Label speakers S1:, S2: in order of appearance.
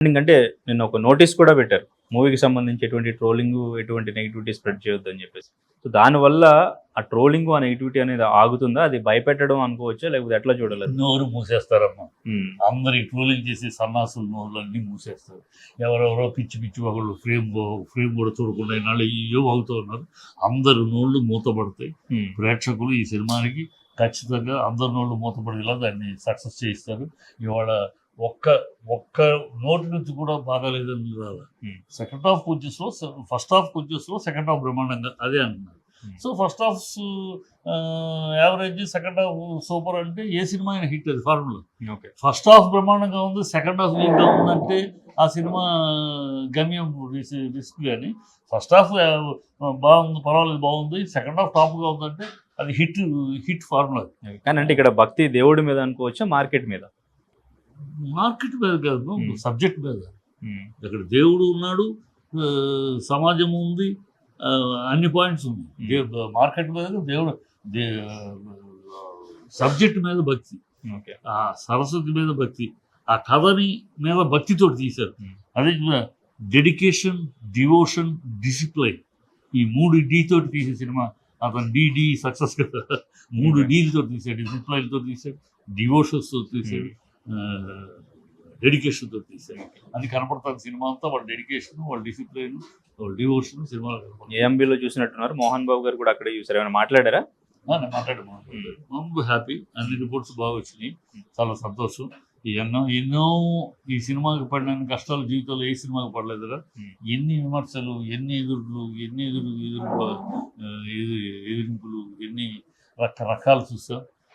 S1: ఎందుకంటే నిన్న ఒక నోటీస్ కూడా పెట్టారు. మూవీకి సంబంధించి ఎటువంటి ట్రోలింగు, ఎటువంటి నెగటివిటీ స్ప్రెడ్ చేయొద్దని చెప్పేసి. సో దానివల్ల ఆ ట్రోలింగు, ఆ నెగటివిటీ అనేది ఆగుతుందా? అది భయపెట్టడం అనుకోవచ్చా? లేకపోతే ఎట్లా చూడాలి అది?
S2: నోరు మూసేస్తారమ్మా.
S1: హ్మ్.
S2: అందరికి ట్రోలింగ్ చేసి సన్నాసుల నోళ్ళన్నీ మూసేస్తారు. ఎవరెవరో పిచ్చి పిచ్చి ఒకళ్ళు ఫ్రేమ్ కూడా చూడకుండా ఇన్నాళ్ళు ఇయ్యో అవుతూ ఉన్నారు. అందరు నోళ్ళు మూతపడతాయి.
S1: హ్మ్.
S2: ప్రేక్షకులు ఈ సినిమానికి ఖచ్చితంగా అందరి నోళ్ళు మూతపడేలా దాన్ని సక్సెస్ చేయిస్తారు. ఇవాళ ఒక్క ఒక్క నోటి నుంచి కూడా బాగాలేదని రాదు.
S1: హ్మ్.
S2: సెకండ్ హాఫ్ కొంచెం స్లో, ఫస్ట్ హాఫ్ కొంచెం స్లో, సెకండ్ హాఫ్ బ్రహ్మాండంగా అదే అంటున్నారు. So first half average, second half super అంటే ఏ సినిమా అయినా హిట్ అది ఫార్ములా.
S1: ఓకే.
S2: ఫస్ట్ హాఫ్ బ్రహ్మాండంగా ఉంది, సెకండ్ హాఫ్ వీక్గా ఉందంటే ఆ సినిమా గమ్యం రిస్క్. కానీ ఫస్ట్ హాఫ్ బాగుంది, పర్వాలేదు బాగుంది, సెకండ్ హాఫ్ టాప్గా ఉందంటే అది హిట్ ఫార్ములా.
S1: కానీ అంటే ఇక్కడ భక్తి దేవుడి మీద అనుకోవచ్చా? మార్కెట్ మీద?
S2: మార్కెట్ మీద కాదు, సబ్జెక్ట్ మీద.
S1: హ్మ్.
S2: ఇక్కడ దేవుడు ఉన్నాడు, సమాజం ఉంది, అన్ని పాయింట్స్ ఉంది. మార్కెట్ మీద దేవుడు, సబ్జెక్ట్ మీద భక్తి,
S1: ఓకే.
S2: ఆ సరస్వతి మీద భక్తి, ఆ కథని మీద భక్తితో తీశారు. అదే డెడికేషన్, డివోషన్, డిసిప్లైన్, ఈ 3 D తోటి తీసే సినిమా. అతను డి సక్సెస్ కదా, 3 Dలతో తీసాడు. డిసిప్లైన్తో తీసాడు, డివోషన్స్తో తీసాడు, డెడికేషన్తో తీసాడు. అది కనపడుతుంది సినిమా అంతా. వాళ్ళ డెడికేషన్, వాళ్ళ డిసిప్లైన్, వాళ్ళ డివోషన్ సినిమాలో కనపడుతుంది.
S1: ఏఎంబీలో చూసినట్టున్నారు. మోహన్ బాబు గారు కూడా అక్కడే చూసారు. ఏమైనా మాట్లాడారా?
S2: నేను మాట్లాడాను. హ్యాపీ, అన్ని రిపోర్ట్స్ బాగా వచ్చినాయి, చాలా సంతోషం. ఎన్నో ఈ సినిమాకి పడిన కష్టాలు జీవితంలో ఏ సినిమాకి పడలేదురా. ఎన్ని విమర్శలు, ఎన్ని ఎదురింపులు, ఎన్ని రకరకాలు చూసాం.